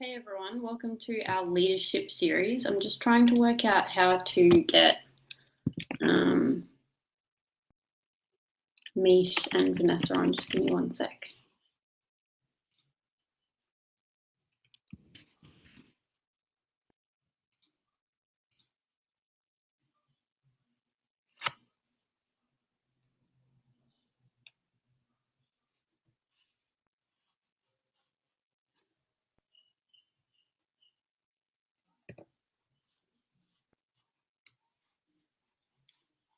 Hey everyone, welcome to our leadership series. I'm just trying to work out how to get Mish and Vanessa on. Just give me one sec.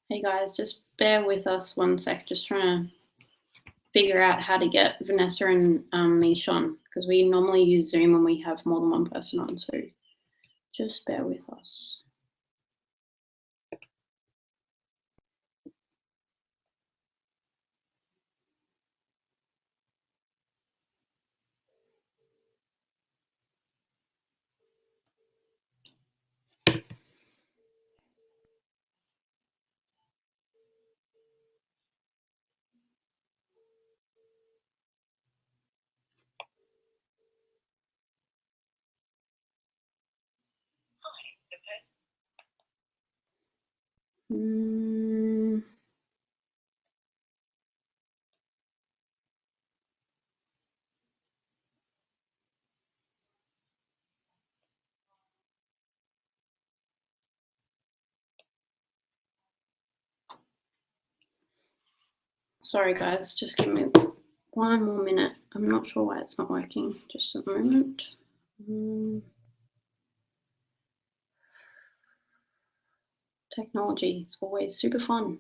Hey guys, just bear with us one sec. Just trying to figure out how to get Vanessa and Mish on, because we normally use Zoom when we have more than one person on, so just bear with us. Sorry guys, just give me one more minute. I'm not sure why it's not working. Just a moment. Technology is always super fun.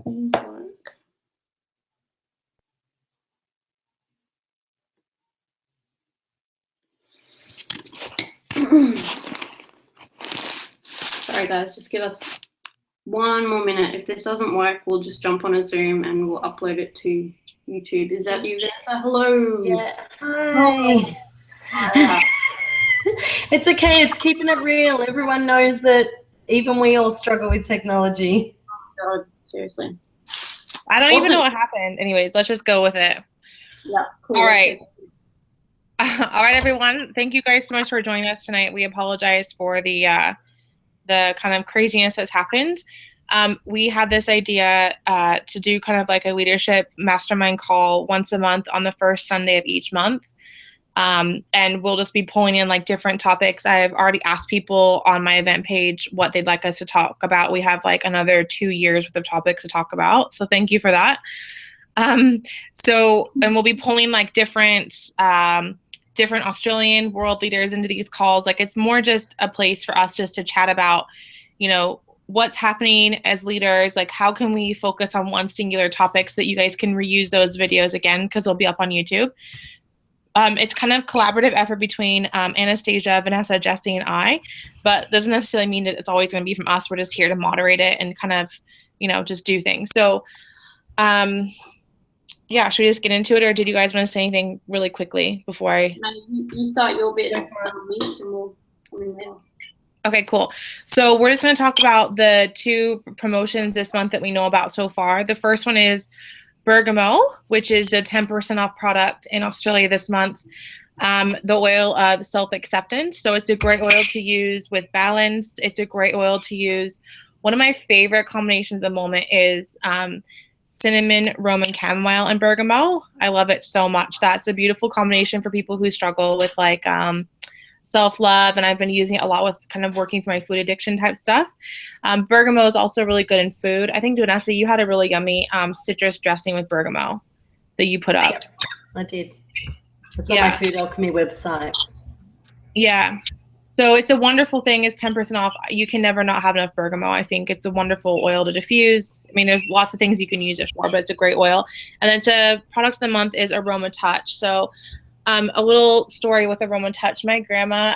Please work. Sorry guys, just give us one more minute. If this doesn't work, we'll just jump on a Zoom and we'll upload it to YouTube. Is that you, Vanessa? Hello. Yeah. Hi. Hi. It's okay. It's keeping it real. Everyone knows that even we all struggle with technology. Oh God, seriously. I don't even know what happened. Anyways, let's just go with it. Yeah. Cool. All right. All right, everyone. Thank you guys so much for joining us tonight. We apologize for the kind of craziness that's happened. We had this idea to do kind of like a leadership mastermind call once a month on the first Sunday of each month. And we'll just be pulling in like different topics. I've already asked people on my event page what they'd like us to talk about. We have like another 2 years worth of topics to talk about. So thank you for that. And we'll be pulling like different Australian world leaders into these calls. Like it's more just a place for us just to chat about, you know, what's happening as leaders, like how can we focus on one singular topic so that you guys can reuse those videos again, because they'll be up on YouTube. It's kind of collaborative effort between Anastasia, Vanessa, Jessie, and I, but doesn't necessarily mean that it's always going to be from us. We're just here to moderate it and kind of, you know, just do things. So, yeah, should we just get into it, or did you guys want to say anything really quickly before I? No, you start your bit, Mish, and we'll come in there. Okay, cool. So we're just going to talk about the 2 promotions this month that we know about so far. The first one is Bergamo, which is the 10% off product in Australia this month. The oil of self-acceptance. So it's a great oil to use with balance. It's a great oil to use. One of my favorite combinations at the moment is cinnamon, Roman chamomile, and bergamot. I love it so much. That's a beautiful combination for people who struggle with like self-love, and I've been using it a lot with kind of working through my food addiction type stuff. Bergamot is also really good in food. I think, Vanessa, you had a really yummy citrus dressing with bergamot that you put up. I did. It's on my Food Alchemy website. Yeah. So it's a wonderful thing. It's 10% off. You can never not have enough bergamot. I think it's a wonderful oil to diffuse. I mean, there's lots of things you can use it for, but it's a great oil. And then a product of the month is Aroma Touch. So a little story with Aroma Touch. My grandma,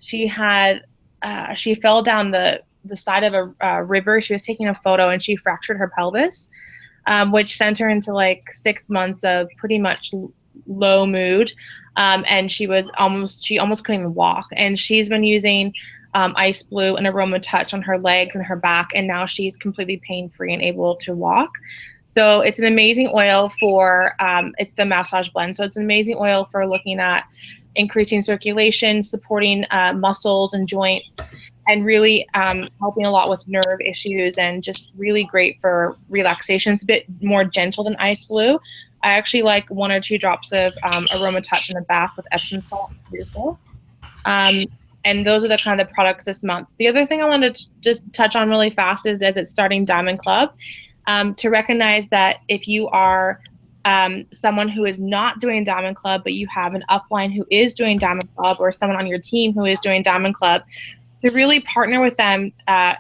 she fell down the side of a river. She was taking a photo and she fractured her pelvis, which sent her into like 6 months of pretty much low mood. And she almost couldn't even walk. And she's been using Ice Blue and Aroma Touch on her legs and her back. And now she's completely pain-free and able to walk. So it's an amazing oil for, it's the massage blend. So it's an amazing oil for looking at increasing circulation, supporting muscles and joints, and really helping a lot with nerve issues, and just really great for relaxation. It's a bit more gentle than Ice Blue. I actually like 1 or 2 drops of Aroma Touch in the bath with Epsom salt. It's beautiful. And those are the kind of the products this month. The other thing I wanted to just touch on really fast is, as it's starting Diamond Club, to recognize that if you are someone who is not doing Diamond Club, but you have an upline who is doing Diamond Club, or someone on your team who is doing Diamond Club, to really partner with them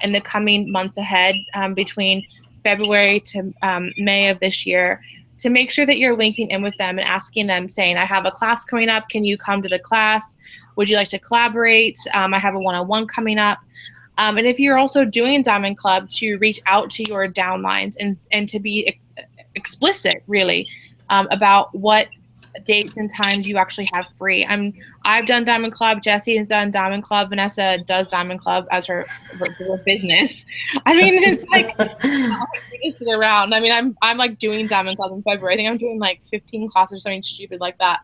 in the coming months ahead, between February to May of this year, to make sure that you're linking in with them and asking them, saying, I have a class coming up. Can you come to the class? Would you like to collaborate? I have a one-on-one coming up. And if you're also doing Diamond Club, to reach out to your downlines and to be explicit, really, about what dates and times you actually have free. I've done Diamond Club. Jessie has done Diamond Club. Vanessa does Diamond Club as her business. I mean, it's like sit around. I mean, I'm like doing Diamond Club in February. I think I'm doing like 15 classes or something stupid like that.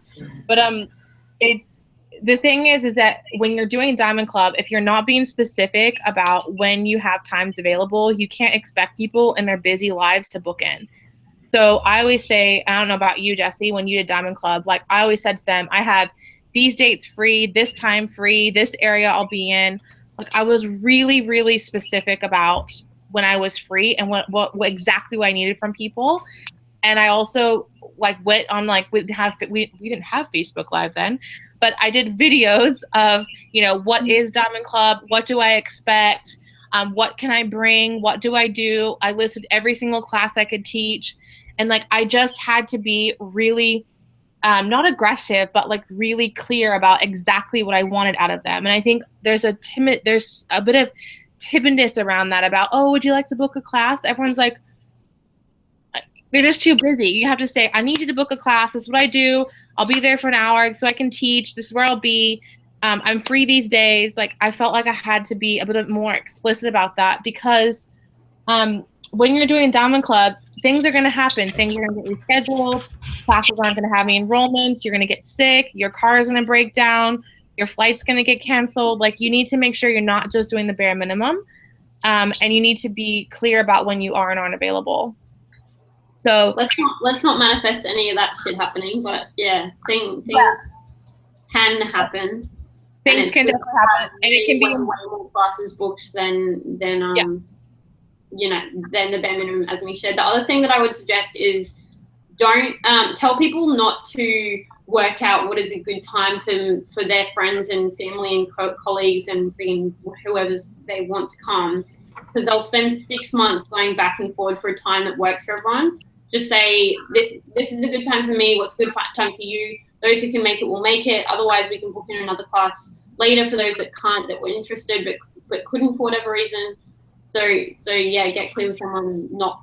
But it's the thing is that when you're doing Diamond Club, if you're not being specific about when you have times available, you can't expect people in their busy lives to book in. So I always say, I don't know about you, Jessie, when you did Diamond Club, like I always said to them, I have these dates free, this time free, this area I'll be in. Like I was really, really specific about when I was free and what exactly what I needed from people. And I also like went on, like we didn't have Facebook Live then, but I did videos of, what is Diamond Club? What do I expect? What can I bring? What do I do? I listed every single class I could teach. And like, I just had to be really, not aggressive, but like really clear about exactly what I wanted out of them. And I think there's a bit of timidness around that about, oh, would you like to book a class? Everyone's like, they're just too busy. You have to say, I need you to book a class. This is what I do. I'll be there for an hour so I can teach. This is where I'll be. I'm free these days. Like I felt like I had to be a bit more explicit about that, because when you're doing Diamond Club, things are going to happen. Things are going to get rescheduled. Classes aren't going to have any enrollments. You're going to get sick. Your car is going to break down. Your flight's going to get canceled. Like you need to make sure you're not just doing the bare minimum. And you need to be clear about when you are and aren't available. So let's not manifest any of that shit happening. But yeah, things can happen. Things can definitely happen, and it can be way more classes booked than the bare minimum, as Mish said. The other thing that I would suggest is don't tell people not to work out what is a good time for their friends and family and colleagues and whoever they want to come, because they'll spend 6 months going back and forward for a time that works for everyone. Just say, this is a good time for me. What's a good time for you? Those who can make it will make it. Otherwise, we can book in another class later for those that can't, that were interested but couldn't for whatever reason. So yeah, get clear with someone, not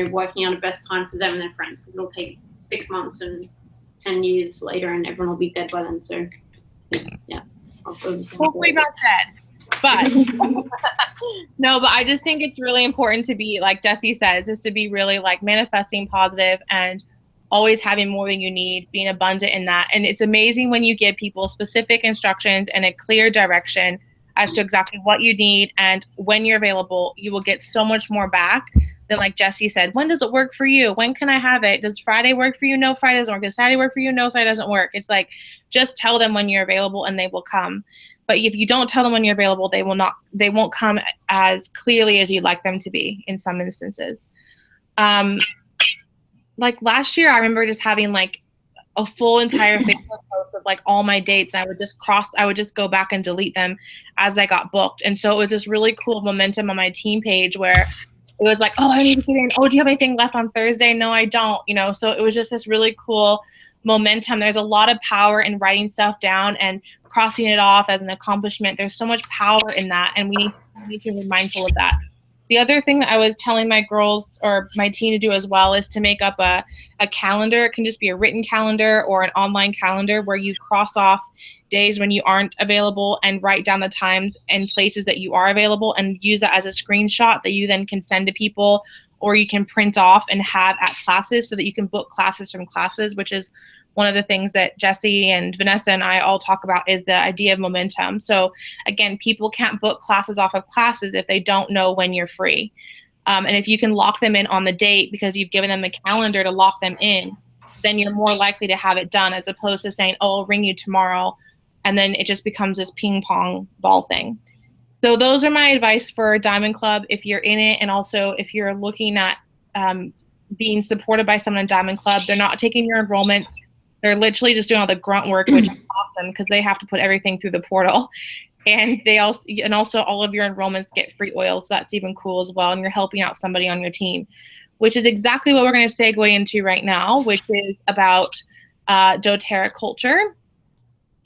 working out a best time for them and their friends, because it'll take 6 months and 10 years later, and everyone will be dead by then. So yeah, hopefully not dead. But no, but I just think it's really important to be, like Jessie says, is to be really like manifesting positive and always having more than you need, being abundant in that. And it's amazing when you give people specific instructions and a clear direction as to exactly what you need, and when you're available, you will get so much more back then like Jessie said, when does it work for you? When can I have it? Does Friday work for you? No, Friday doesn't work. Does Saturday work for you? No, Saturday doesn't work. It's like, just tell them when you're available and they will come. But if you don't tell them when you're available, they won't come as clearly as you'd like them to be in some instances. Like last year, I remember just having like a full entire Facebook post of like all my dates, and I would just go back and delete them as I got booked. And so it was this really cool momentum on my team page where it was like, oh, I need to get in. Oh, do you have anything left on Thursday? No, I don't. So it was just this really cool momentum. There's a lot of power in writing stuff down and crossing it off as an accomplishment. There's so much power in that, and we need to be mindful of that. The other thing that I was telling my girls or my team to do as well is to make up a calendar. It can just be a written calendar or an online calendar where you cross off days when you aren't available and write down the times and places that you are available, and use that as a screenshot that you then can send to people, or you can print off and have at classes so that you can book classes from classes, which is one of the things that Jessie and Vanessa and I all talk about, is the idea of momentum. So again, people can't book classes off of classes if they don't know when you're free. And if you can lock them in on the date because you've given them a calendar to lock them in, then you're more likely to have it done, as opposed to saying, oh, I'll ring you tomorrow. And then it just becomes this ping pong ball thing. So those are my advice for Diamond Club if you're in it. And also if you're looking at being supported by someone in Diamond Club, they're not taking your enrollments. They're literally just doing all the grunt work, which is awesome because they have to put everything through the portal. And also all of your enrollments get free oil. So that's even cool as well. And you're helping out somebody on your team, which is exactly what we're going to segue into right now, which is about doTERRA culture.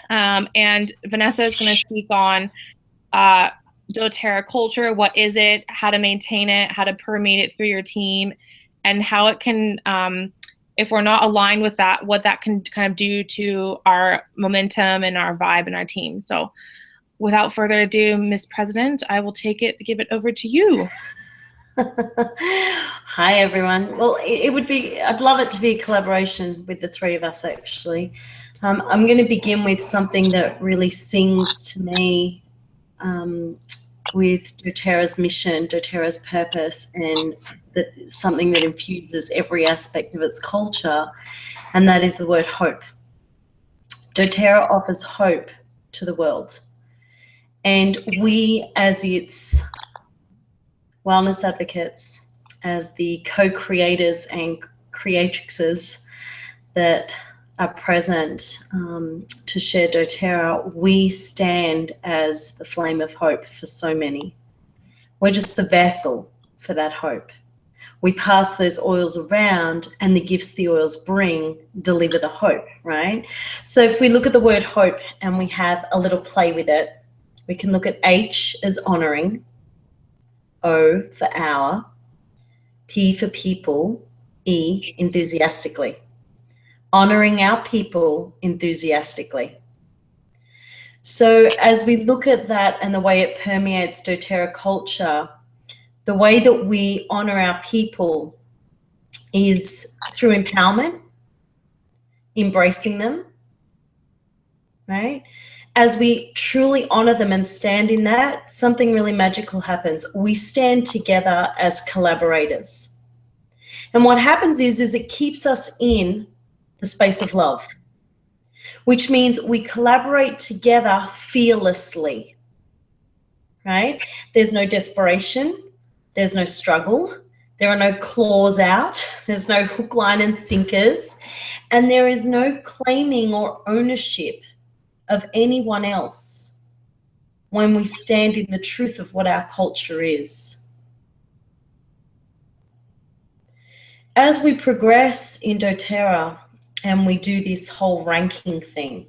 And Vanessa is going to speak on doTERRA culture. What is it? How to maintain it? How to permeate it through your team? And how it can, if we're not aligned with that, what that can kind of do to our momentum and our vibe and our team. So without further ado, Ms. President, I will give it over to you. Hi, everyone. Well, I'd love it to be a collaboration with the three of us, actually. I'm going to begin with something that really sings to me with doTERRA's mission, doTERRA's purpose, and something that infuses every aspect of its culture, and that is the word hope. doTERRA offers hope to the world. And we, as its wellness advocates, as the co-creators and creatrixes that are present to share doTERRA, we stand as the flame of hope for so many. We're just the vessel for that hope. We pass those oils around, and the gifts the oils bring deliver the hope, right? So if we look at the word hope and we have a little play with it, we can look at H as honoring, O for hour, P for people, E enthusiastically. Honoring our people enthusiastically. So as we look at that and the way it permeates doTERRA culture, the way that we honor our people is through empowerment, embracing them, right? As we truly honor them and stand in that, something really magical happens. We stand together as collaborators. And what happens is it keeps us in the space of love, which means we collaborate together fearlessly, right? There's no desperation. There's no struggle. There are no claws out. There's no hook, line, and sinkers. And there is no claiming or ownership of anyone else when we stand in the truth of what our culture is. As we progress in doTERRA and we do this whole ranking thing,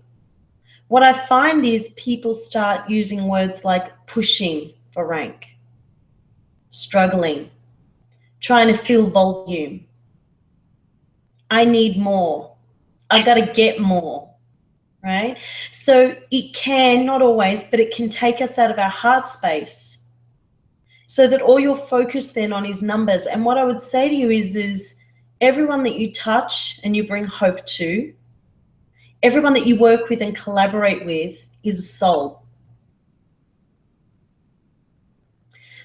what I find is people start using words like pushing for rank, struggling, trying to fill volume. I need more. I got to get more, right? So it can, not always, but it can take us out of our heart space so that all you're focused then on is numbers. And what I would say to you is everyone that you touch and you bring hope to, everyone that you work with and collaborate with is a soul.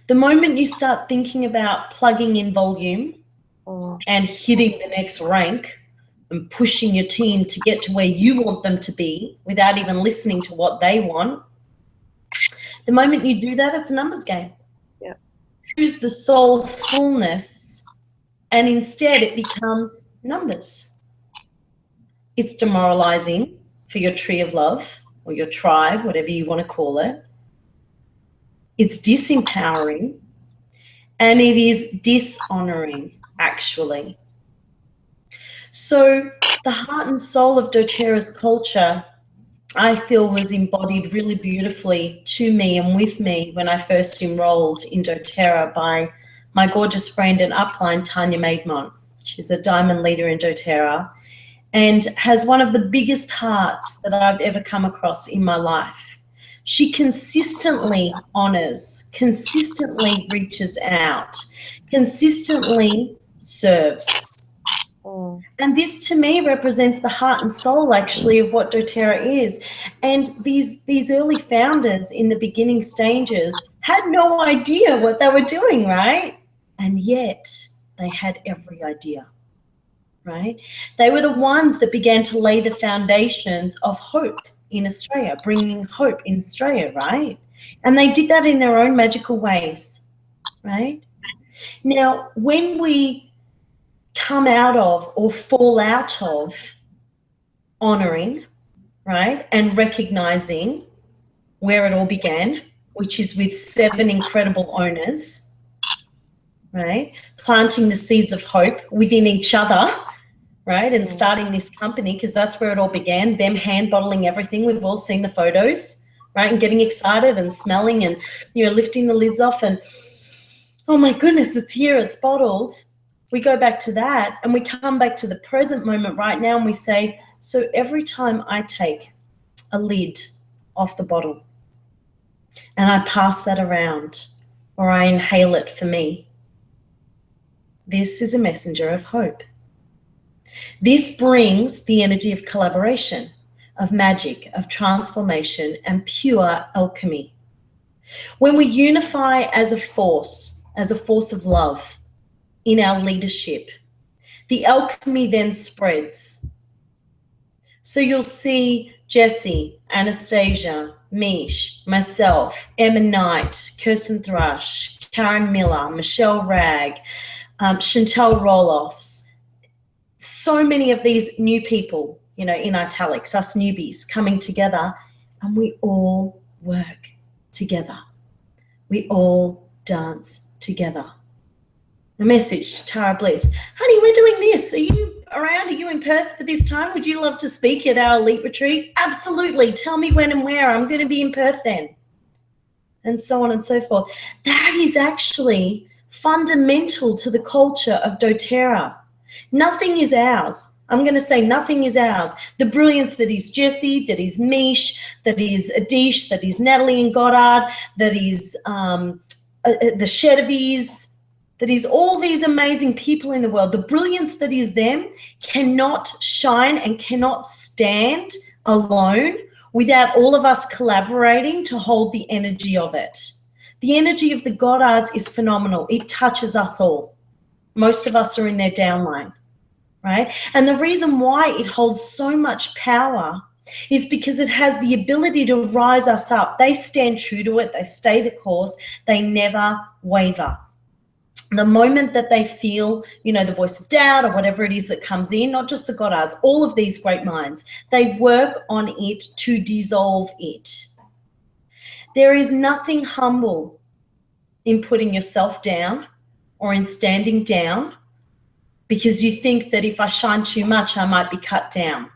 The moment you start thinking about plugging in volume and hitting the next rank and pushing your team to get to where you want them to be without even listening to what they want, the moment you do that, it's a numbers game. Yeah. Choose the soul fullness, and instead it becomes numbers. It's demoralizing for your tree of love or your tribe, whatever you want to call it. It's disempowering, and it is dishonoring, actually. So the heart and soul of doTERRA's culture, I feel, was embodied really beautifully to me and with me when I first enrolled in doTERRA by my gorgeous friend and upline, Tanya Maidmont. She's a diamond leader in doTERRA and has one of the biggest hearts that I've ever come across in my life. She consistently honors, consistently reaches out, consistently serves. And this to me represents the heart and soul actually of what doTERRA is. And these early founders in the beginning stages had no idea what they were doing, right? And yet they had every idea, right? They were the ones that began to lay the foundations of hope in Australia, bringing hope in Australia, right? And they did that in their own magical ways, right? Now, when we come out of or fall out of honoring, right, and recognizing where it all began, which is with 7 incredible owners, right, planting the seeds of hope within each other, right, and starting this company, because that's where it all began, them hand bottling everything. We've all seen the photos, right, and getting excited and smelling and, you know, lifting the lids off and, oh my goodness, it's here, it's bottled. We go back to that and we come back to the present moment right now and we say, so every time I take a lid off the bottle and I pass that around or I inhale it for me, this is a messenger of hope. This brings the energy of collaboration, of magic, of transformation, and pure alchemy. When we unify as a force of love in our leadership, the alchemy then spreads. So you'll see Jessie, Anastasia, Mish, myself, Emma Knight, Kirsten Thrush, Karen Miller, Michelle Ragg, Chantel Roloffs, so many of these new people, you know, in italics, us newbies coming together, and we all work together. We all dance together. A message to Tara Bliss. Honey, we're doing this. Are you around? Are you in Perth for this time? Would you love to speak at our elite retreat? Absolutely. Tell me when and where. I'm going to be in Perth then. And so on and so forth. That is actually fundamental to the culture of doTERRA. Nothing is ours. I'm going to say nothing is ours. The brilliance that is Jessie, that is Mish, that is Adish, that is Natalie and Goddard, that is the Shedavis, that is all these amazing people in the world. The brilliance that is them cannot shine and cannot stand alone without all of us collaborating to hold the energy of it. The energy of the Goddards is phenomenal. It touches us all. Most of us are in their downline, right? And the reason why it holds so much power is because it has the ability to rise us up. They stand true to it. They stay the course. They never waver. The moment that they feel, you know, the voice of doubt or whatever it is that comes in, not just the Goddards, all of these great minds, they work on it to dissolve it. There is nothing humble in putting yourself down or in standing down because you think that if I shine too much, I might be cut down.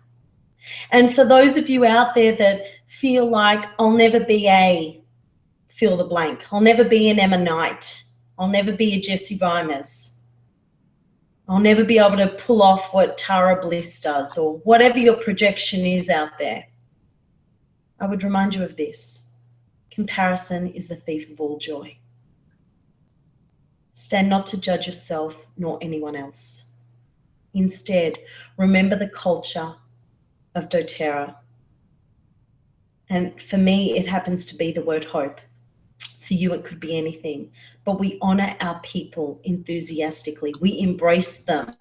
And for those of you out there that feel like I'll never be a fill the blank, I'll never be an Emma Knight, I'll never be a Jessie Reimers, I'll never be able to pull off what Tara Bliss does or whatever your projection is out there, I would remind you of this. Comparison is the thief of all joy. Stand not to judge yourself nor anyone else. Instead, remember the culture of doTERRA. And for me, it happens to be the word hope. For you, it could be anything. But we honor our people enthusiastically. We embrace them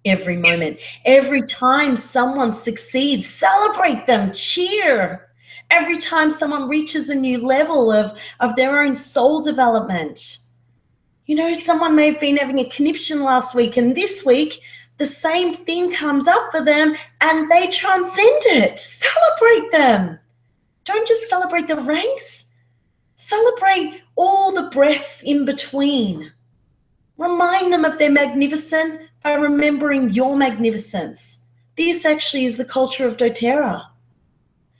every moment. Every time someone succeeds, celebrate them, cheer. Every time someone reaches a new level of their own soul development. You know, someone may have been having a conniption last week, and this week the same thing comes up for them and they transcend it. Celebrate them. Don't just celebrate the ranks. Celebrate all the breaths in between. Remind them of their magnificence by remembering your magnificence. This actually is the culture of doTERRA.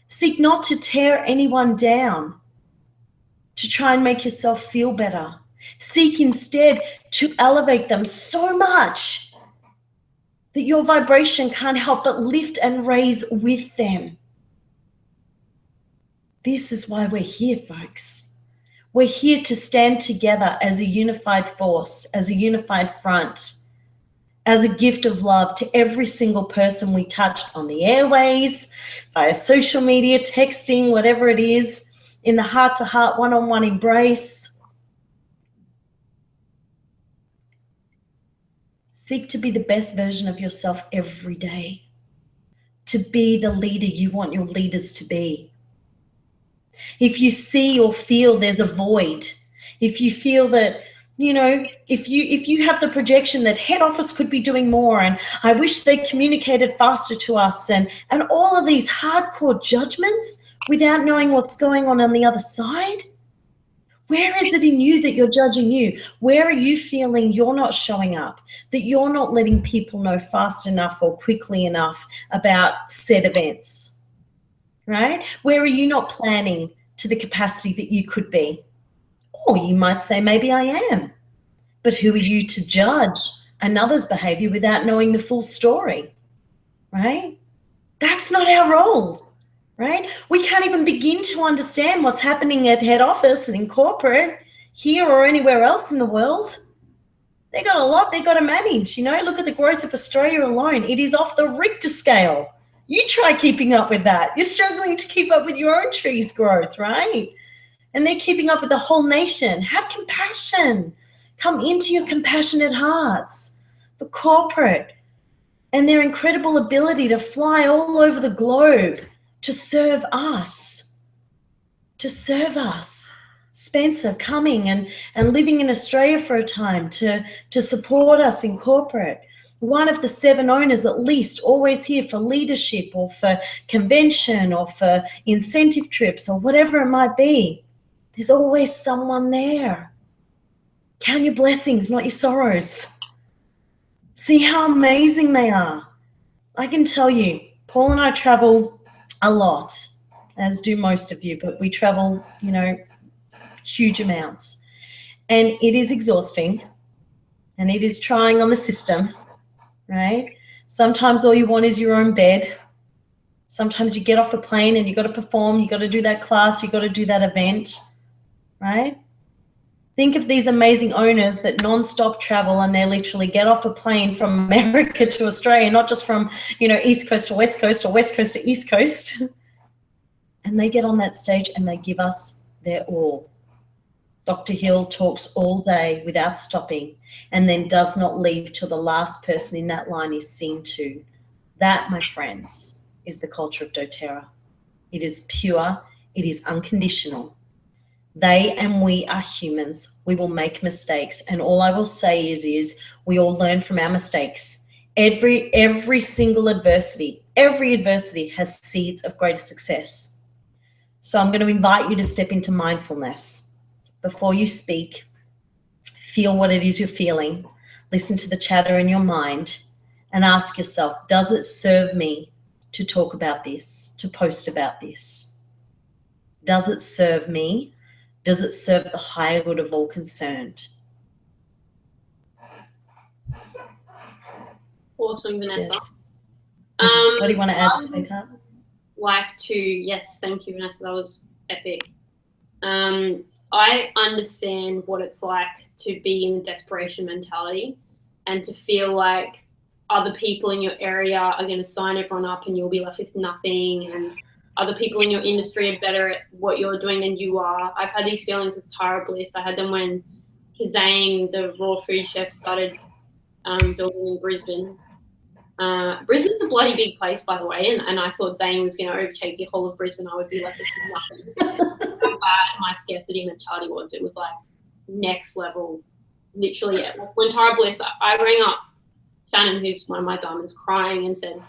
Seek not to tear anyone down, to try and make yourself feel better. Seek instead to elevate them so much that your vibration can't help but lift and raise with them. This is why we're here, folks. We're here to stand together as a unified force, as a unified front, as a gift of love to every single person we touch on the airways, via social media, texting, whatever it is, in the heart-to-heart, one-on-one embrace. Seek to be the best version of yourself every day, to be the leader you want your leaders to be. If you see or feel there's a void, if you feel that, you know, if you have the projection that head office could be doing more, and I wish they communicated faster to us, and all of these hardcore judgments without knowing what's going on the other side, where is it in you that you're judging you? Where are you feeling you're not showing up, that you're not letting people know fast enough or quickly enough about said events, right? Where are you not planning to the capacity that you could be? Or you might say, maybe I am. But who are you to judge another's behavior without knowing the full story, right? That's not our role. Right? We can't even begin to understand what's happening at head office and in corporate here or anywhere else in the world. They got a lot they got to manage. You know, look at the growth of Australia alone. It is off the Richter scale. You try keeping up with that. You're struggling to keep up with your own tree's growth, right? And they're keeping up with the whole nation. Have compassion. Come into your compassionate hearts. The corporate and their incredible ability to fly all over the globe to serve us, Spencer coming and living in Australia for a time to support us in corporate. One of the 7 owners at least, always here for leadership or for convention or for incentive trips or whatever it might be. There's always someone there. Count your blessings, not your sorrows. See how amazing they are. I can tell you, Paul and I travel a lot, as do most of you, but we travel, you know, huge amounts. And it is exhausting and it is trying on the system, right? Sometimes all you want is your own bed. Sometimes you get off a plane and you got to perform, you got to do that class, you got to do that event, right? Think of these amazing owners that non-stop travel and they literally get off a plane from America to Australia, not just from, you know, East Coast to West Coast or West Coast to East Coast. And they get on that stage and they give us their all. Dr. Hill talks all day without stopping and then does not leave till the last person in that line is seen to. That, my friends, is the culture of doTERRA. It is pure. It is unconditional. They and we are humans. We will make mistakes. And all I will say is we all learn from our mistakes. Every single adversity, every adversity has seeds of greater success. So I'm going to invite you to step into mindfulness. Before you speak, feel what it is you're feeling. Listen to the chatter in your mind and ask yourself, does it serve me to talk about this, to post about this? Does it serve me? Does it serve the higher good of all concerned? Awesome, Vanessa. Jess. What do you want to add, sweetheart? Yes, thank you, Vanessa. That was epic. I understand what it's like to be in a desperation mentality and to feel like other people in your area are going to sign everyone up and you'll be left with nothing. And other people in your industry are better at what you're doing than you are. I've had these feelings with Tara Bliss. I had them when Kazane, the raw food chef, started building in Brisbane. Brisbane's a bloody big place, by the way, and I thought Zane was going to overtake the whole of Brisbane. I would be left with nothing. How bad my scarcity mentality was. It was like next level. Literally, when Tara Bliss, I rang up Shannon, who's one of my diamonds, crying and said,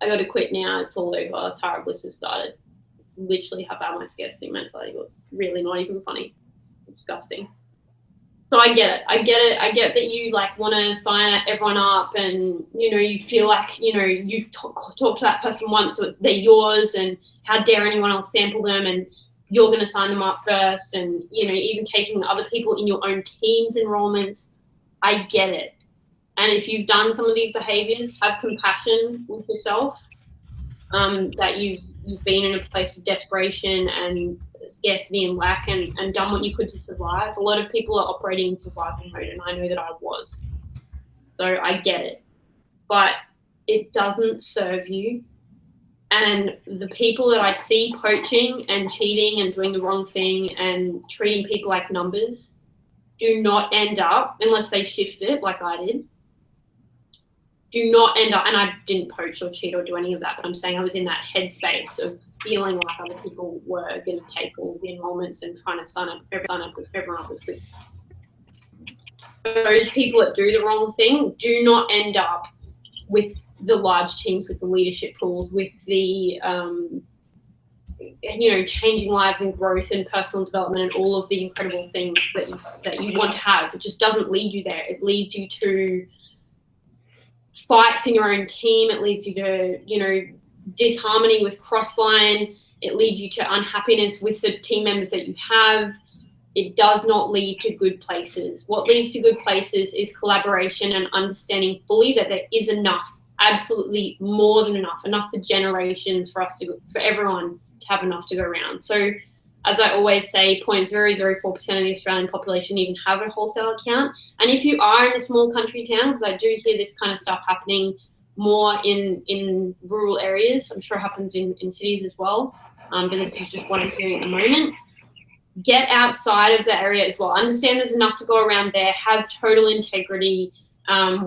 I got to quit now. It's all over. Tara Bliss has started. It's literally how bad my scarcity mentality was. Really not even funny. It's disgusting. So I get it. I get that you like want to sign everyone up, and you feel like you've talked to that person once, so they're yours, and how dare anyone else sample them, and you're going to sign them up first, and even taking other people in your own team's enrollments. I get it. And if you've done some of these behaviors, have compassion with yourself. That you've been in a place of desperation and scarcity and lack, and done what you could to survive. A lot of people are operating in survival mode, and I know that I was. So I get it. But it doesn't serve you. And the people that I see poaching and cheating and doing the wrong thing and treating people like numbers do not end up, unless they shift it like I did, do not end up, and I didn't poach or cheat or do any of that, but I'm saying I was in that headspace of feeling like other people were going to take all the enrollments and trying to sign up everyone up was quick. Those people that do the wrong thing do not end up with the large teams, with the leadership pools, with the changing lives and growth and personal development and all of the incredible things that you want to have. It just doesn't lead you there. It leads you to fights in your own team. It leads you to, disharmony with crossline. It leads you to unhappiness with the team members that you have. It does not lead to good places. What leads to good places is collaboration and understanding fully that there is enough, absolutely more than enough for generations for everyone to have enough to go around. So, as I always say, 0.004% of the Australian population even have a wholesale account. And if you are in a small country town, because I do hear this kind of stuff happening more in rural areas, I'm sure it happens in cities as well, but this is just what I'm hearing at the moment. Get outside of the area as well. Understand there's enough to go around there. Have total integrity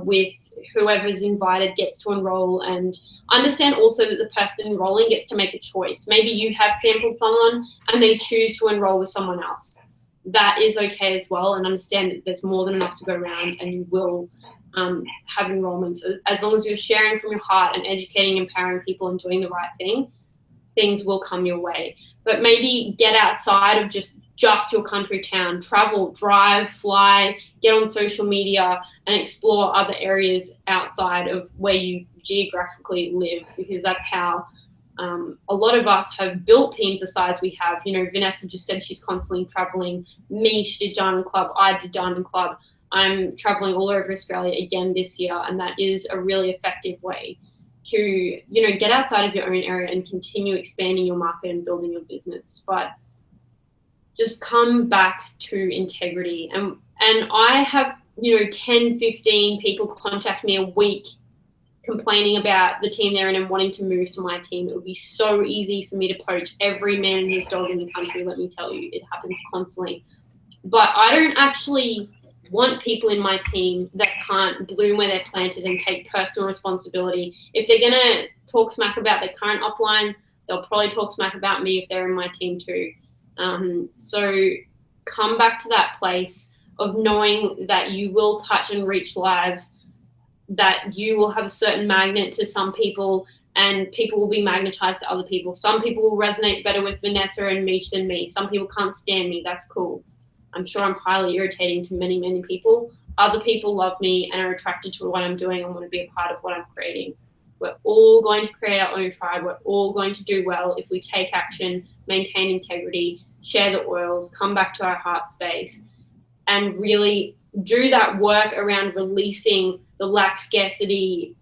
with whoever's invited gets to enroll, and understand also that the person enrolling gets to make a choice. Maybe you have sampled someone and they choose to enroll with someone else. That is okay as well, and understand that there's more than enough to go around, and you will have enrollments. As long as you're sharing from your heart and educating, empowering people and doing the right thing, things will come your way. But maybe get outside of just your country town. Travel, drive, fly, get on social media and explore other areas outside of where you geographically live, because that's how a lot of us have built teams the size we have. Vanessa just said she's constantly traveling. Mish did Diamond Club. I did Diamond Club. I'm traveling all over Australia again this year, and that is a really effective way to, get outside of your own area and continue expanding your market and building your business. But just come back to integrity. And I have, 10, 15 people contact me a week complaining about the team they're in and wanting to move to my team. It would be so easy for me to poach every man and his dog in the country, let me tell you. It happens constantly. But I don't actually want people in my team that can't bloom where they're planted and take personal responsibility. If they're going to talk smack about their current upline, they'll probably talk smack about me if they're in my team too. So come back to that place of knowing that you will touch and reach lives, that you will have a certain magnet to some people, and people will be magnetized to other people. Some people will resonate better with Vanessa and Mish than me. Some people can't stand me. That's cool. I'm sure I'm highly irritating to many, many people. Other people love me and are attracted to what I'm doing and want to be a part of what I'm creating. We're all going to create our own tribe. We're all going to do well if we take action, maintain integrity, share the oils, come back to our heart space, and really do that work around releasing the lack, scarcity,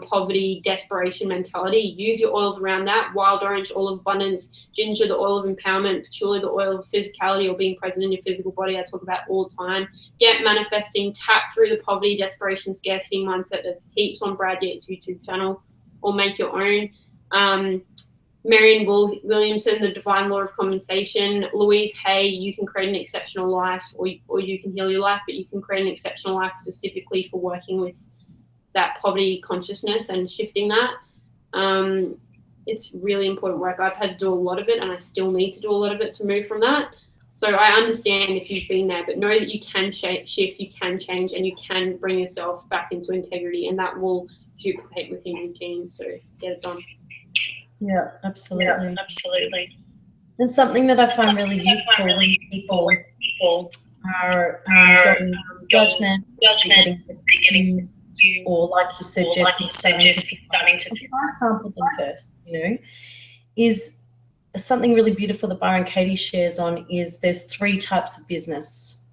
poverty, desperation mentality. Use your oils around that. Wild orange, oil of abundance; ginger, the oil of empowerment; patchouli, the oil of physicality or being present in your physical body. I talk about all the time. Get manifesting, tap through the poverty, desperation, scarcity mindset. There's heaps on Brad Yates' YouTube channel, or make your own. Marianne Williamson, The Divine Law of Compensation. Louise Hay, you can create an exceptional life, or you can heal your life, but you can create an exceptional life specifically for working with that poverty consciousness and shifting that. It's really important work. I've had to do a lot of it, and I still need to do a lot of it to move from that. So I understand if you've been there, but know that you can shift, you can change, and you can bring yourself back into integrity, and that will duplicate within your team. So get it done. Yeah, absolutely. Yeah, absolutely. And something that I find really useful when people are judgment, getting or like you said, Jessie, starting to sample them first, you know, is something really beautiful that Byron Katie shares on is there's 3 types of business.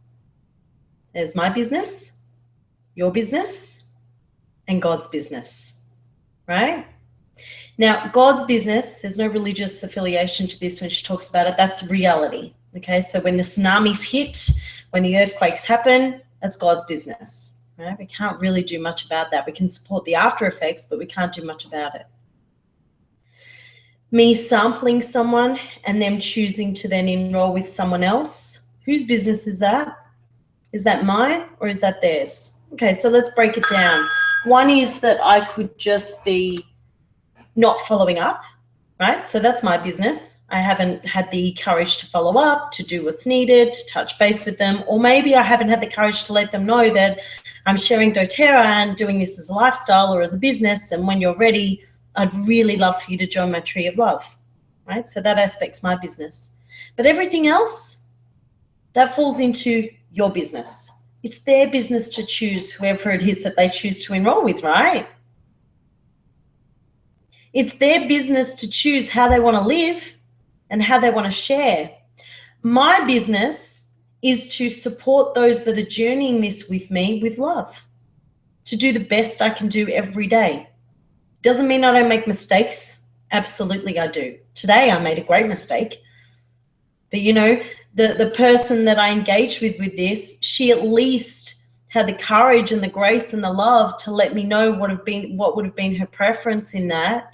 There's my business, your business, and God's business, right? Now, God's business, there's no religious affiliation to this when she talks about it. That's reality, okay? So when the tsunamis hit, when the earthquakes happen, that's God's business, right? We can't really do much about that. We can support the after effects, but we can't do much about it. Me sampling someone and them choosing to then enroll with someone else, whose business is that? Is that mine or is that theirs? Okay, so let's break it down. One is that I could just be not following up, right? So that's my business. I haven't had the courage to follow up, to do what's needed, to touch base with them, or maybe I haven't had the courage to let them know that I'm sharing doTERRA and doing this as a lifestyle or as a business, and when you're ready, I'd really love for you to join my tree of love, right? So that aspect's my business. But everything else, that falls into your business. It's their business to choose whoever it is that they choose to enroll with, right? It's their business to choose how they want to live and how they want to share. My business is to support those that are journeying this with me with love, to do the best I can do every day. Doesn't mean I don't make mistakes. Absolutely I do. Today I made a great mistake. But you know, the person that I engaged with this, she at least had the courage and the grace and the love to let me know what would have been her preference in that.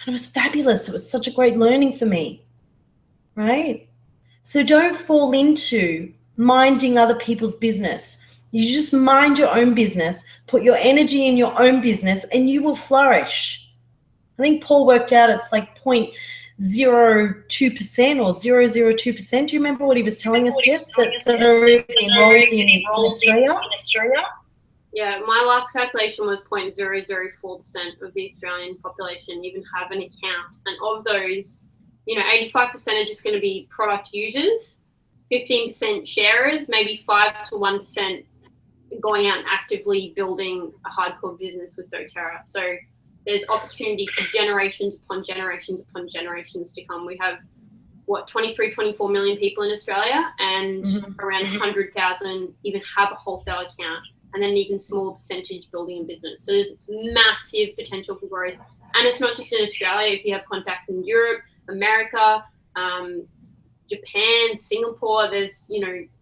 And it was fabulous. It was such a great learning for me, right? So don't fall into minding other people's business. You just mind your own business, put your energy in your own business, and you will flourish. I think Paul worked out it's like 0.02% or 0.002%. Do you remember what he was telling us, Jess, that are really enrolled in Australia? Yeah, my last calculation was 0.004% of the Australian population even have an account. And of those, 85% are just going to be product users, 15% sharers, maybe 5 to 1% going out and actively building a hardcore business with doTERRA. So there's opportunity for generations upon generations upon generations to come. We have, 24 million people in Australia, and around 100,000 even have a wholesale account, and then an even smaller percentage building a business. So there's massive potential for growth. And it's not just in Australia. If you have contacts in Europe, America, Japan, Singapore, there's,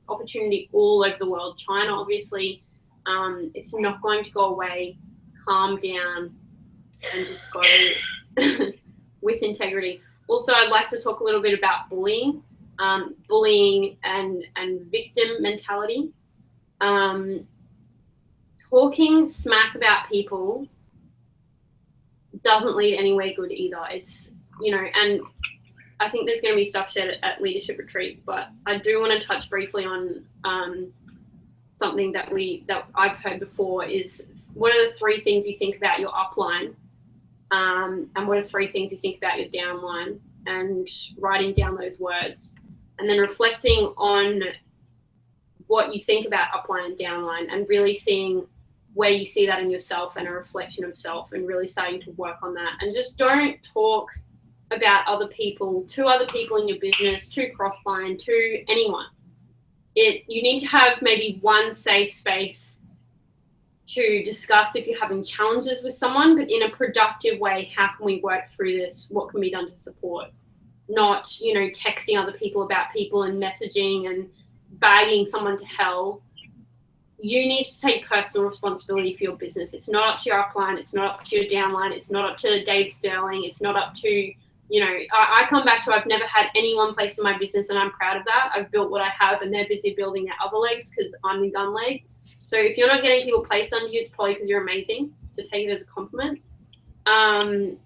opportunity all over the world. China, obviously, it's not going to go away. Calm down and just go with integrity. Also, I'd like to talk a little bit about bullying, bullying and victim mentality. Talking smack about people doesn't lead anywhere good either. It's, and I think there's going to be stuff shared at Leadership Retreat, but I do want to touch briefly on something that I've heard before is, what are the 3 things you think about your upline, and what are 3 things you think about your downline, and writing down those words, and then reflecting on what you think about upline and downline, and really seeing where you see that in yourself and a reflection of self, and really starting to work on that. And just don't talk about other people to other people in your business, to Crossline, to anyone. You need to have maybe one safe space to discuss if you're having challenges with someone, but in a productive way. How can we work through this? What can be done to support? Not, texting other people about people and messaging and bagging someone to hell. You need to take personal responsibility for your business. It's not up to your upline. It's not up to your downline. It's not up to Dave Sterling. It's not up to, I come back to, I've never had anyone placed in my business, and I'm proud of that. I've built what I have, and they're busy building their other legs because I'm the gun leg. So if you're not getting people placed under you, it's probably because you're amazing. So take it as a compliment. And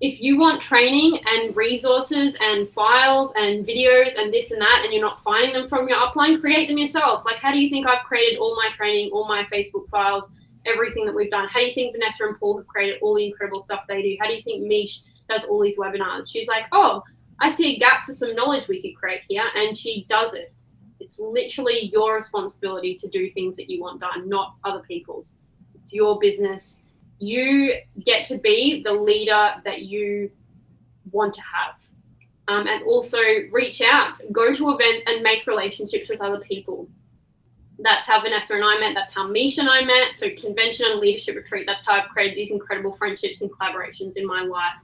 if you want training and resources and files and videos and this and that, and you're not finding them from your upline, create them yourself. Like, how do you think I've created all my training, all my Facebook files, everything that we've done? How do you think Vanessa and Paul have created all the incredible stuff they do? How do you think Mish does all these webinars? She's like, oh, I see a gap for some knowledge we could create here, and she does it. It's literally your responsibility to do things that you want done, not other people's. It's your business. You get to be the leader that you want to have. And also reach out, go to events and make relationships with other people. That's how Vanessa and I met. That's how Mish and I met. So convention and leadership retreat, that's how I've created these incredible friendships and collaborations in my life,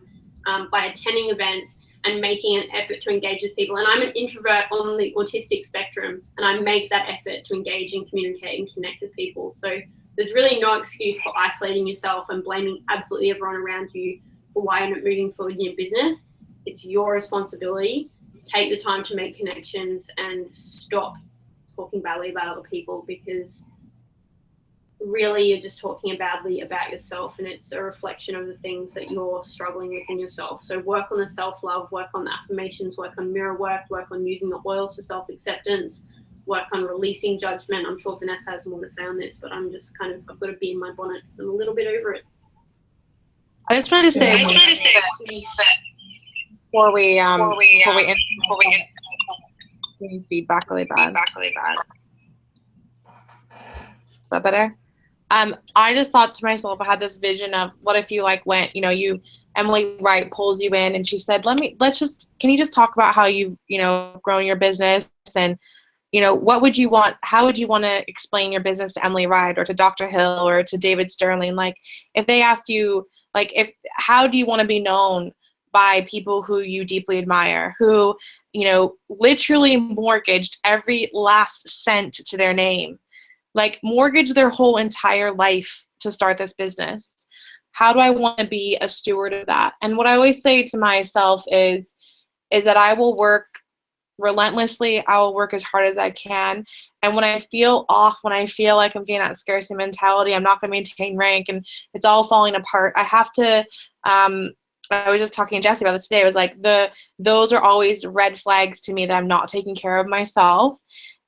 by attending events and making an effort to engage with people. And I'm an introvert on the autistic spectrum, and I make that effort to engage and communicate and connect with people. So there's really no excuse for isolating yourself and blaming absolutely everyone around you for why you're not moving forward in your business. It's your responsibility. Take the time to make connections and stop talking badly about other people, because really you're just talking badly about yourself, and it's a reflection of the things that you're struggling with in yourself. So work on the self-love, work on the affirmations, work on mirror work on using the oils for self-acceptance, work on releasing judgment. I'm sure Vanessa has more to say on this, but I'm just kind of, I've got to be in my bonnet because I'm a little bit over it. I just wanted to say before we feedback really bad. Is that better? I just thought to myself, I had this vision of what if you went, Emily Wright pulls you in and she said, can you just talk about how you've, grown your business, and, what would you want, how would you want to explain your business to Emily Wright or to Dr. Hill or to David Sterling? Like, if they asked you, how do you want to be known by people who you deeply admire, who, literally mortgaged every last cent to their name, mortgage their whole entire life to start this business? How do I want to be a steward of that? And what I always say to myself is that I will work relentlessly. I will work as hard as I can. And when I feel off, when I feel like I'm getting that scarcity mentality, I'm not going to maintain rank and it's all falling apart, I have to, I was just talking to Jessie about this today. I was like, those are always red flags to me that I'm not taking care of myself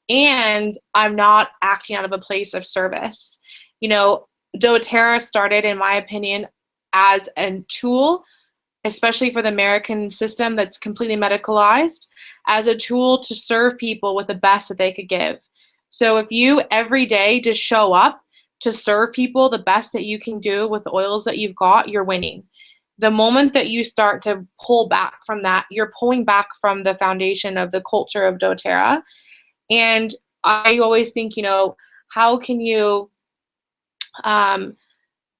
and I'm not acting out of a place of service. doTERRA started, in my opinion, as a tool, especially for the American system that's completely medicalized, as a tool to serve people with the best that they could give. So if you every day just show up to serve people the best that you can do with the oils that you've got, you're winning. The moment that you start to pull back from that, you're pulling back from the foundation of the culture of doTERRA. And I always think, how can you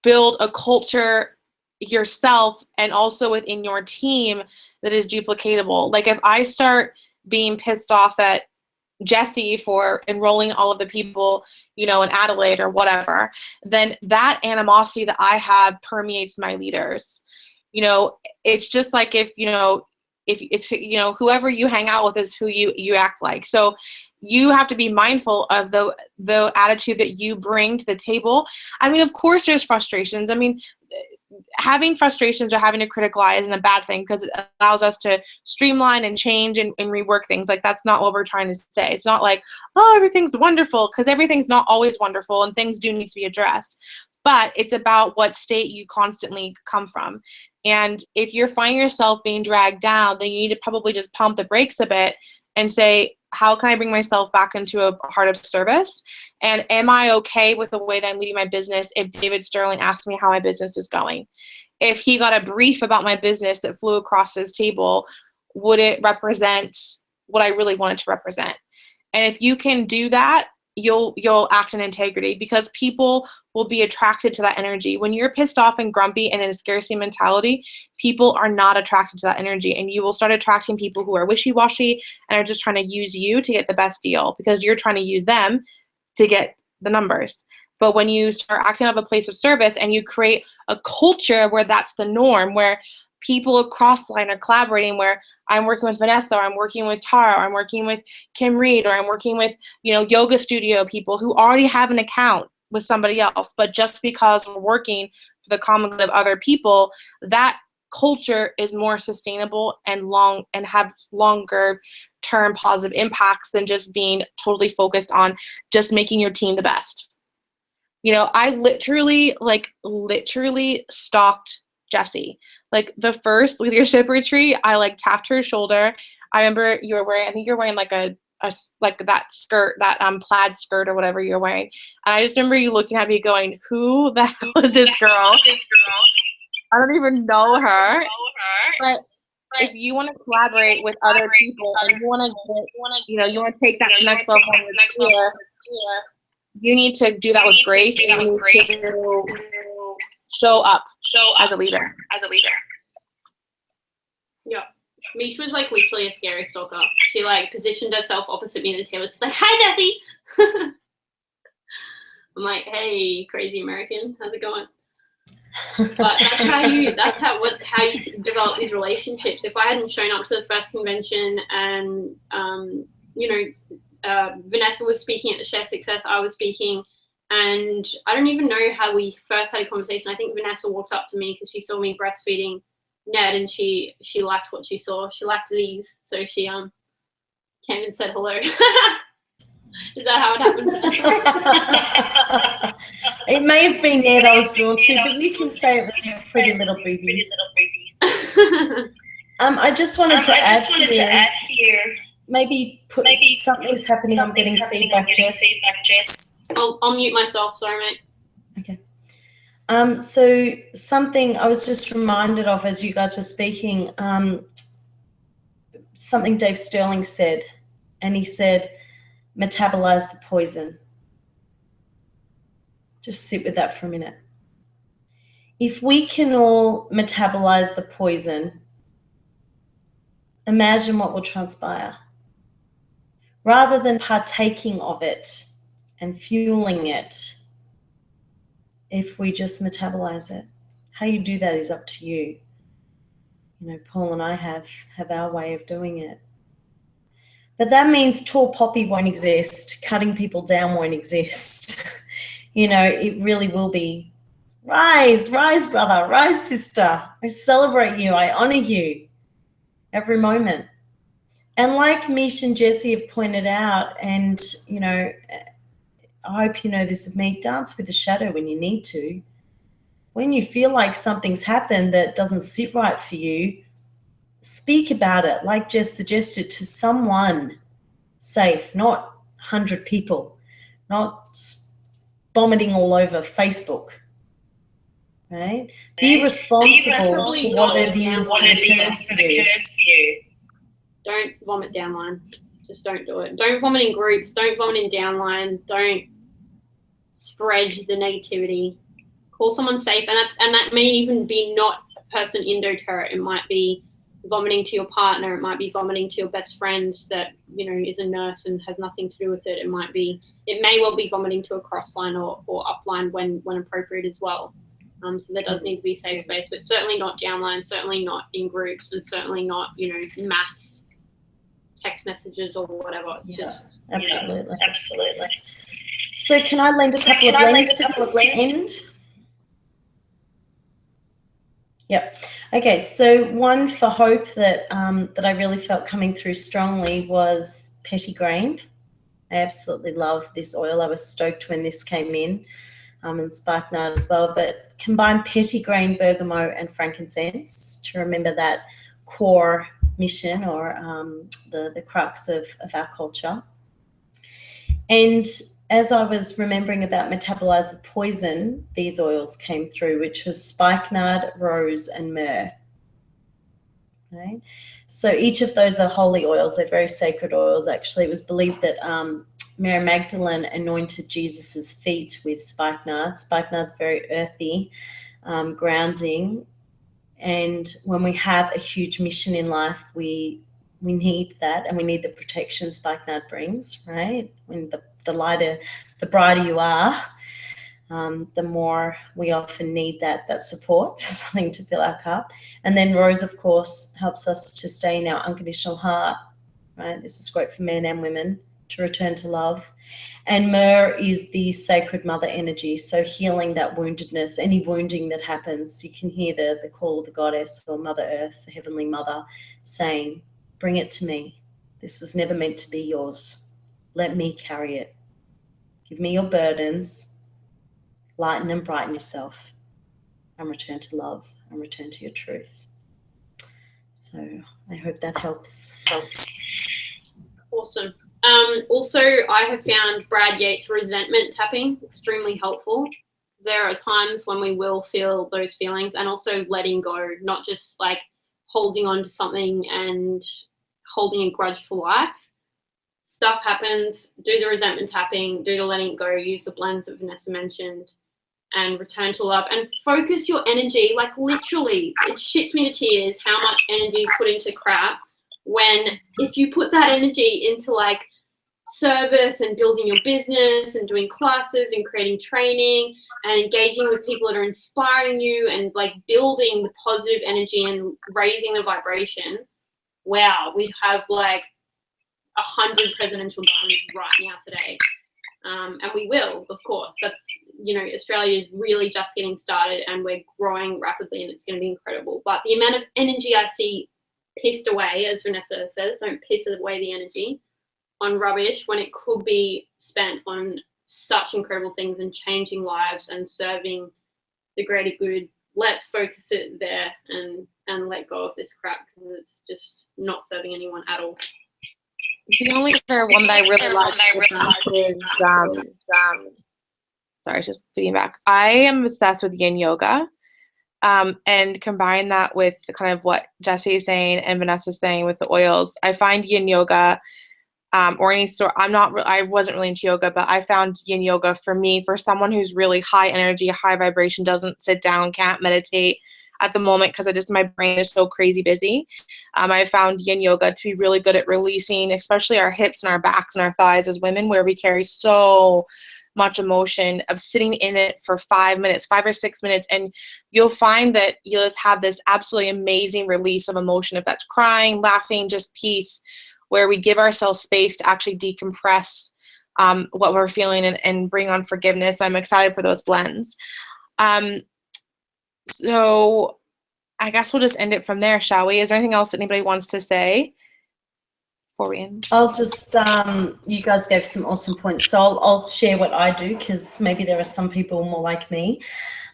build a culture yourself and also within your team that is duplicatable? Like, if I start being pissed off at Jessie for enrolling all of the people, in Adelaide or whatever, then that animosity that I have permeates my leaders. It's just like if it's, whoever you hang out with is who you act like. So you have to be mindful of the attitude that you bring to the table. I mean, of course there's frustrations. I mean, having frustrations or having a critical eye isn't a bad thing, because it allows us to streamline and change and rework things. Like, that's not what we're trying to say. It's not like, oh, everything's wonderful, because everything's not always wonderful and things do need to be addressed. But it's about what state you constantly come from. And if you're finding yourself being dragged down, then you need to probably just pump the brakes a bit and say, how can I bring myself back into a heart of service? And am I okay with the way that I'm leading my business if David Sterling asks me how my business is going? If he got a brief about my business that flew across his table, would it represent what I really wanted to represent? And if you can do that, you'll act in integrity, because people will be attracted to that energy. When you're pissed off and grumpy and in a scarcity mentality, people are not attracted to that energy, and you will start attracting people who are wishy-washy and are just trying to use you to get the best deal, because you're trying to use them to get the numbers. But when you start acting out of a place of service and you create a culture where that's the norm, where people across the line are collaborating, where I'm working with Vanessa, or I'm working with Tara, or I'm working with Kim Reed, or I'm working with, yoga studio people who already have an account with somebody else, but just because we're working for the common good of other people, that culture is more sustainable and have longer term positive impacts than just being totally focused on just making your team the best. I literally stalked Jessie. Like the first leadership retreat, I tapped her shoulder. I remember I think you were wearing like that skirt, that plaid skirt or whatever you're wearing. And I just remember you looking at me going, who the hell is this girl? I don't even know her. But if you want to collaborate with other people and you want to take that next level in your career, you need to do that with grace, and you need to show up as a leader. Yeah. Mish was literally a scary stalker. She positioned herself opposite me at the table. She's like, "Hi, Jessie." I'm like, "Hey, crazy American, how's it going?" But that's how you develop these relationships. If I hadn't shown up to the first convention and Vanessa was speaking at the Chef Success, I was speaking, and I don't even know how we first had a conversation. I think Vanessa walked up to me because she saw me breastfeeding Ned, and she liked what she saw. She liked these, so she came and said hello. Is that how it happened? It may have been Ned I was drawn to, but you can say it was your pretty little boobies. I just wanted to add here. Maybe something's happening. I'm getting feedback, Jess. I'll mute myself. Sorry, mate. Okay. So something I was just reminded of as you guys were speaking, something Dave Sterling said, and he said, metabolize the poison. Just sit with that for a minute. If we can all metabolize the poison, imagine what will transpire. Rather than partaking of it and fueling it, if we just metabolize it. How you do that is up to you. Paul and I have our way of doing it. But that means tall poppy won't exist, cutting people down won't exist. It really will be, rise brother, rise sister. I celebrate you, I honor you every moment. And like Mish and Jessie have pointed out, and I hope you know this of me, dance with the shadow when you need to. When you feel like something's happened that doesn't sit right for you, speak about it, like Jess suggested, to someone safe, not 100 people, not vomiting all over Facebook, right? Be responsible for what it is that occurs for you. Don't vomit downline. Just don't do it. Don't vomit in groups. Don't vomit in downline. Don't spread the negativity. Call someone safe, and that may even be not a person in doTERRA. It might be vomiting to your partner. It might be vomiting to your best friend that is a nurse and has nothing to do with it. It may well be vomiting to a crossline or upline when appropriate as well. So there does need to be safe space, but certainly not downline, certainly not in groups, and certainly not mass text messages or whatever. It's just absolutely. So can I lend a couple of links to this end? Yep. Okay. So one for hope that I really felt coming through strongly was pettigrain. I absolutely love this oil. I was stoked when this came in, and spikenard as well. But combine pettigrain, bergamot, and frankincense to remember that core mission or the crux of our culture. And as I was remembering about metabolize the poison, these oils came through, which was spikenard, rose, and myrrh. Okay. So each of those are holy oils. They're very sacred oils, actually. It was believed that Mary Magdalene anointed Jesus's feet with spikenard. Spikenard's very earthy, grounding. And when we have a huge mission in life, we need that, and we need the protection spikenard brings, right? When the lighter, the brighter you are, the more we often need that support, something to fill our cup. And then Rose, of course, helps us to stay in our unconditional heart, right? This is great for men and women, to return to love. And Myrrh is the sacred mother energy, so healing that woundedness, any wounding that happens. You can hear the call of the goddess or Mother Earth, the Heavenly Mother, saying, bring it to me. This was never meant to be yours. Let me carry it. Give me your burdens, lighten and brighten yourself, and return to love and return to your truth. So I hope that helps. Awesome. Also, I have found Brad Yates' resentment tapping extremely helpful. There are times when we will feel those feelings, and also letting go, not just like holding on to something and holding a grudge for life. Stuff happens, do the resentment tapping, do the letting go, use the blends that Vanessa mentioned, and return to love, and focus your energy. Like literally, it shits me to tears how much energy is put into crap, when if you put that energy into like service and building your business and doing classes and creating training and engaging with people that are inspiring you and like building the positive energy and raising the vibration, wow, we have like 100 presidential diamonds right now today. And we will, of course. That's, you know, Australia is really just getting started and we're growing rapidly and it's going to be incredible. But the amount of energy I see pissed away, as Vanessa says, don't piss away the energy on rubbish when it could be spent on such incredible things and changing lives and serving the greater good. Let's focus it there and let go of this crap, because it's just not serving anyone at all. The only other one that I really like is sorry, it's just feeding back. I am obsessed with yin yoga, and combine that with kind of what Jessie is saying and Vanessa is saying with the oils. I find yin yoga, or any sort. I wasn't really into yoga, but I found yin yoga for me, for someone who's really high energy, high vibration, doesn't sit down, can't meditate at the moment because my brain is so crazy busy. I found yin yoga to be really good at releasing, especially our hips and our backs and our thighs as women, where we carry so much emotion, of sitting in it for 5 minutes, 5 or 6 minutes. And you'll find that you'll just have this absolutely amazing release of emotion. If that's crying, laughing, just peace, where we give ourselves space to actually decompress what we're feeling and bring on forgiveness. I'm excited for those blends. So I guess we'll just end it from there, shall we? Is there anything else that anybody wants to say before we end? I'll just, you guys gave some awesome points. So I'll share what I do, because maybe there are some people more like me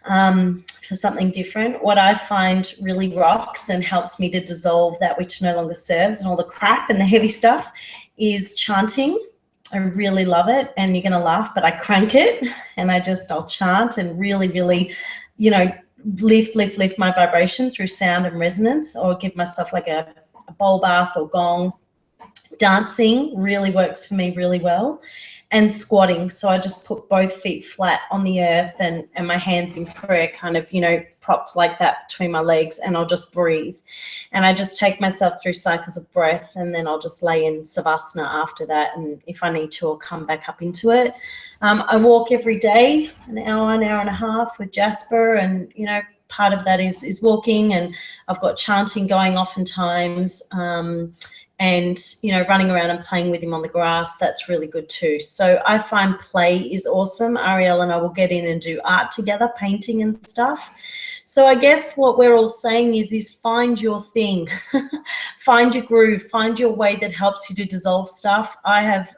for something different. What I find really rocks and helps me to dissolve that which no longer serves and all the crap and the heavy stuff is chanting. I really love it, and you're going to laugh, but I crank it and I'll chant and really, really, you know, lift my vibration through sound and resonance, or give myself like a bowl bath or gong. Dancing really works for me really well, and squatting. So I just put both feet flat on the earth and my hands in prayer, kind of, you know, propped like that between my legs, and I'll just breathe. And I just take myself through cycles of breath, and then I'll just lay in savasana after that. And if I need to, I'll come back up into it. I walk every day, an hour and a half with Jasper, and, you know, part of that is walking, and I've got chanting going oftentimes. And, you know, running around and playing with him on the grass, that's really good too. So I find play is awesome. Ariel and I will get in and do art together, painting and stuff. So I guess what we're all saying is find your thing, find your groove, find your way that helps you to dissolve stuff. I have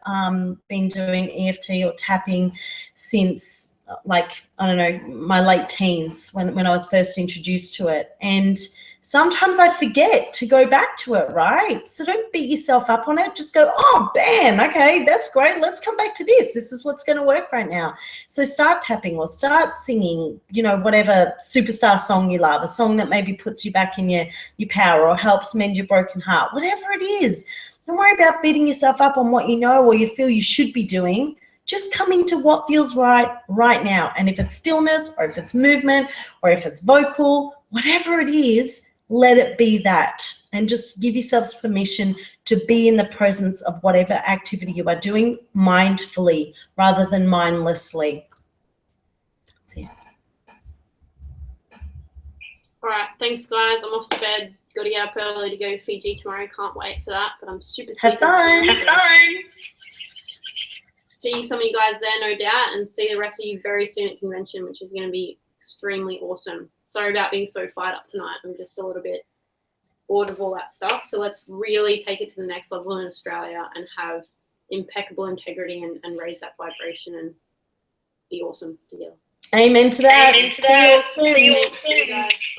been doing EFT or tapping since, like, I don't know, my late teens when I was first introduced to it. And sometimes I forget to go back to it, right? So don't beat yourself up on it. Just go, oh, bam, okay, that's great. Let's come back to this. This is what's going to work right now. So start tapping or start singing, you know, whatever superstar song you love, a song that maybe puts you back in your power or helps mend your broken heart, whatever it is. Don't worry about beating yourself up on what you know or you feel you should be doing. Just come into what feels right now. And if it's stillness or if it's movement or if it's vocal, whatever it is, let it be that, and just give yourselves permission to be in the presence of whatever activity you are doing mindfully rather than mindlessly. See ya. All right, thanks guys. I'm off to bed. Got to get up early to go to Fiji tomorrow. Can't wait for that. But I'm super Have sleepy. fun. Have fun. See some of you guys there, no doubt, and see the rest of you very soon at convention, which is going to be extremely awesome. Sorry about being so fired up tonight. I'm just a little bit bored of all that stuff. So let's really take it to the next level in Australia and have impeccable integrity and raise that vibration and be awesome together. Amen to that. Amen to that. See you all soon. See you guys.